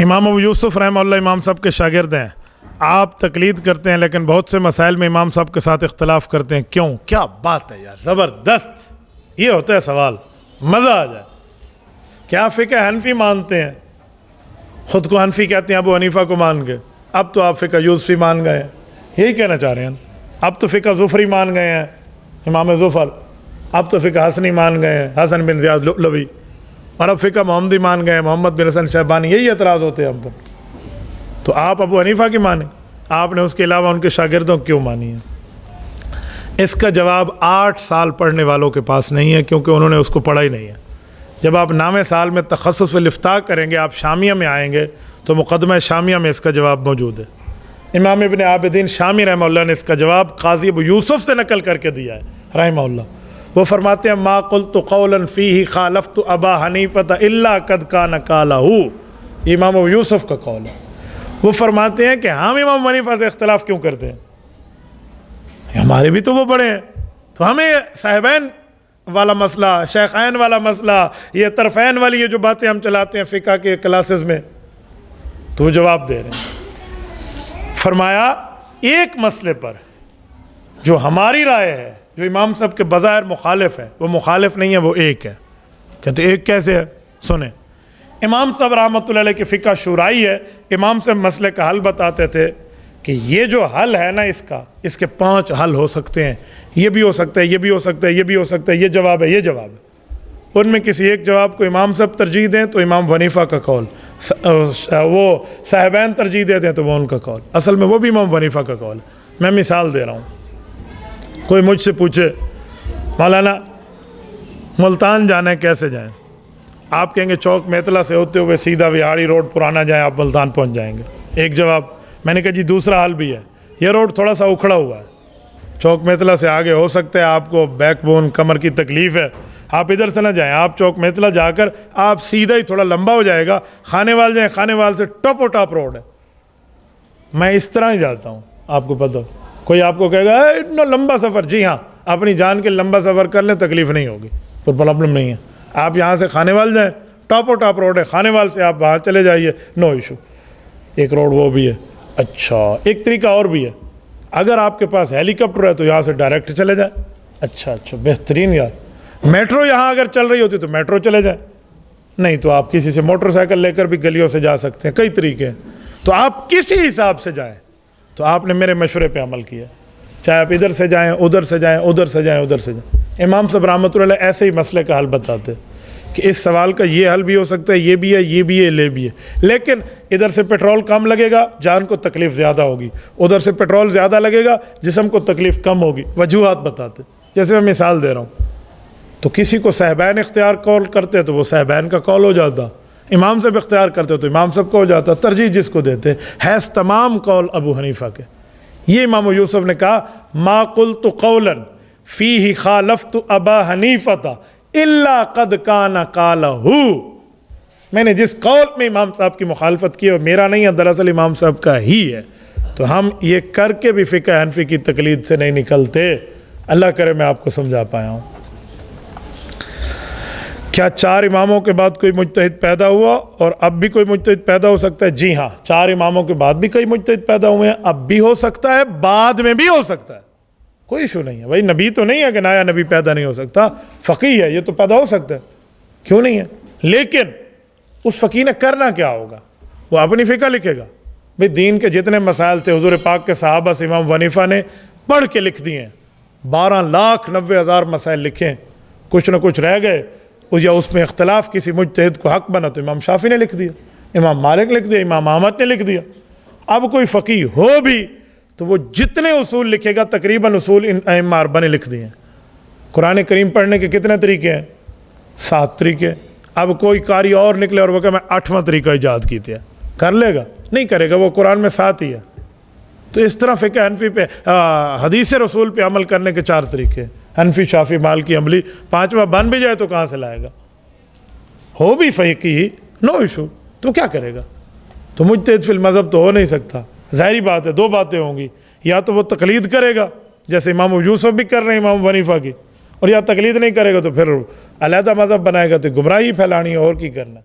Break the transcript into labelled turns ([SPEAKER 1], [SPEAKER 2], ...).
[SPEAKER 1] امام ابو یوسف رحمہ اللہ امام صاحب کے شاگرد ہیں. آپ تقلید کرتے ہیں لیکن بہت سے مسائل میں امام صاحب کے ساتھ اختلاف کرتے ہیں, کیوں؟ کیا بات ہے یار, زبردست. یہ ہوتا ہے سوال, مزہ آ جائے. کیا آپ فقہ حنفی مانتے ہیں؟ خود کو حنفی کہتے ہیں ابو حنیفہ کو مان گئے, اب تو آپ فقہ یوسفی مان گئے ہیں, یہی کہنا چاہ رہے ہیں. اب تو فقہ ظفری مان گئے ہیں, امام ظفر. اب تو فقہ حسنی مان گئے ہیں, حسن بن زیاد لؤلؤی. اور اب فقہ محمدی مان گئے ہیں, محمد بن حسن شیبانی. یہی اعتراض ہوتے ہیں ہم پر. تو آپ ابو حنیفہ کی مانیں, آپ نے اس کے علاوہ ان کے شاگردوں کیوں مانی ہے؟ اس کا جواب 8 سال پڑھنے والوں کے پاس نہیں ہے, کیونکہ انہوں نے اس کو پڑھا ہی نہیں ہے. جب آپ 9ویں سال میں تخصص و الافتاء کریں گے, آپ شامیہ میں آئیں گے, تو مقدمہ شامیہ میں اس کا جواب موجود ہے. امام ابن عابدین شامی رحمہ اللہ نے اس کا جواب قاضی ابو یوسف سے نقل کر کے دیا ہے رحمہ اللہ. وہ فرماتے ہیں ما قلت قولا فیہ خالفت ابا حنیفہ الا قد کان قالہ. یہ امام ابو یوسف کا قول ہے. وہ فرماتے ہیں کہ ہم امام حنیفہ سے اختلاف کیوں کرتے ہیں؟ ہمارے بھی تو وہ بڑے ہیں, تو ہمیں صاحبین والا مسئلہ, شیخین والا مسئلہ, یہ طرفین والی یہ جو باتیں ہم چلاتے ہیں فقہ کے کلاسز میں, تو وہ جواب دے رہے ہیں. فرمایا ایک مسئلے پر جو ہماری رائے ہے, جو امام صاحب کے بظاہر مخالف ہے, وہ مخالف نہیں ہے, وہ ایک ہے. کہتے ایک کیسے ہے؟ سنیں. امام صاحب رحمۃ اللہ علیہ کی فقہ شورائی ہے. امام صاحب مسئلے کا حل بتاتے تھے کہ یہ جو حل ہے نا اس کے 5 حل ہو سکتے ہیں. یہ بھی ہو سکتا ہے, یہ بھی ہو سکتا ہے, یہ بھی ہو سکتا ہے, یہ جواب ہے, یہ جواب ہے. ان میں کسی ایک جواب کو امام صاحب ترجیح دیں تو امام حنیفہ کا قول, وہ صاحبین ترجیح دیتے ہیں تو وہ ان کا قول. اصل میں وہ بھی امام حنیفہ کا قول ہے. میں مثال دے رہا ہوں. کوئی مجھ سے پوچھے مولانا ملتان جانا ہے کیسے جائیں؟ آپ کہیں گے چوک میتلا سے ہوتے ہوئے سیدھا وہاڑی روڈ پرانا جائیں, آپ ملتان پہنچ جائیں گے. ایک جواب. میں نے کہا جی دوسرا حل بھی ہے, یہ روڈ تھوڑا سا اکھڑا ہوا ہے, چوک میتلا سے آگے ہو سکتا ہے آپ کو بیک بون کمر کی تکلیف ہے, آپ ادھر سے نہ جائیں, آپ چوک میتلا جا کر آپ سیدھا ہی, تھوڑا لمبا ہو جائے گا, خانے وال جائیں, خانے وال سے ٹاپ و ٹاپ روڈ ہے. میں اس طرح ہی جاتا ہوں, آپ کو پتہ. کوئی آپ کو کہے گا اتنا لمبا سفر, جی ہاں اپنی جان کے لمبا سفر کر لیں, تکلیف نہیں ہوگی, کوئی پرابلم نہیں ہے. آپ یہاں سے خانے وال جائیں, ٹاپ و ٹاپ روڈ ہے, خانے وال سے آپ وہاں چلے جائیے, نو ایشو. ایک روڈ وہ بھی ہے. اچھا ایک طریقہ اور بھی ہے, اگر آپ کے پاس ہیلی کاپٹر ہے تو یہاں سے ڈائریکٹ چلے جائیں. اچھا بہترین یار. میٹرو یہاں اگر چل رہی ہوتی تو میٹرو چلے جائیں, نہیں تو آپ کسی سے موٹر سائیکل لے کر بھی گلیوں سے جا سکتے ہیں, کئی طریقے ہیں. تو آپ کسی حساب سے جائیں. تو آپ نے میرے مشورے پہ عمل کیا, چاہے آپ ادھر سے جائیں, ادھر سے جائیں, ادھر سے جائیں, ادھر سے جائیں. امام صاحب رحمۃ اللہ علیہ ایسے ہی مسئلے کا حل بتاتے کہ اس سوال کا یہ حل بھی ہو سکتا ہے, یہ بھی ہے, یہ بھی ہے, یہ بھی ہے, لیکن ادھر سے پیٹرول کم لگے گا, جان کو تکلیف زیادہ ہوگی, ادھر سے پیٹرول زیادہ لگے گا, جسم کو تکلیف کم ہوگی. وجوہات بتاتے. جیسے میں مثال دے رہا ہوں, تو کسی کو صاحبین اختیار قول کرتے تو وہ صاحبین کا قول ہو جاتا, امام صاحب اختیار کرتے تو امام صاحب کو ہو جاتا. ترجیح جس کو دیتے حیث تمام قول ابو حنیفہ کے. یہ امام ابو یوسف نے کہا ما قلت قولا فیہ خالفت ابا حنیفہ الا قد کان قالہ. میں نے جس قول میں امام صاحب کی مخالفت کی وہ میرا نہیں ہے, دراصل امام صاحب کا ہی ہے. تو ہم یہ کر کے بھی فقہ حنفی کی تقلید سے نہیں نکلتے. اللہ کرے میں آپ کو سمجھا پایا ہوں. کیا 4 اماموں کے بعد کوئی مجتہد پیدا ہوا اور اب بھی کوئی مجتہد پیدا ہو سکتا ہے؟ جی ہاں, 4 اماموں کے بعد بھی کئی مجتہد پیدا ہوئے ہیں, اب بھی ہو سکتا ہے, بعد میں بھی ہو سکتا ہے, کوئی ایشو نہیں ہے. بھائی نبی تو نہیں ہے کہ نیا نبی پیدا نہیں ہو سکتا, فقیہ ہے, یہ تو پیدا ہو سکتا ہے, کیوں نہیں ہے. لیکن اس فقیہ نے کرنا کیا ہوگا؟ وہ اپنی فقہ لکھے گا. بھئی دین کے جتنے مسائل تھے حضور پاک کے صحابہ سے امام حنیفہ نے پڑھ کے لکھ دیے ہیں. 12,90,000 مسائل لکھے, کچھ نہ کچھ رہ گئے, یا اس میں اختلاف کسی مجتہد کو حق بنا تو امام شافعی نے لکھ دیا, امام مالک لکھ دیا, امام احمد نے لکھ دیا. اب کوئی فقیہ ہو بھی تو وہ جتنے اصول لکھے گا تقریباً اصول ان ائمہ اربعہ نے لکھ دیے ہیں. قرآن کریم پڑھنے کے کتنے طریقے ہیں؟ 7 طریقے. اب کوئی قاری اور نکلے اور وہ کہ میں 8واں طریقہ ایجاد کیتے ہیں, کر لے گا؟ نہیں کرے گا, وہ قرآن میں 7 ہی ہے. تو اس طرح فقہ حنفی پہ حدیث رسول پہ عمل کرنے کے 4 طریقے, حنفی شافعی مالکی حنبلی. 5واں بن بھی جائے تو کہاں سے لائے گا؟ ہو بھی فقیہ, نو ایشو, تو کیا کرے گا؟ تو مجتہد فی المذہب تو ہو نہیں سکتا. ظاہری بات ہے 2 باتیں ہوں گی, یا تو وہ تقلید کرے گا جیسے امام ابو یوسف بھی کر رہے ہیں امام حنیفہ کی, اور یا تقلید نہیں کرے گا تو پھر علیحدہ مذہب بنائے گا, تو گمراہی پھیلانی ہے, اور کی کرنا.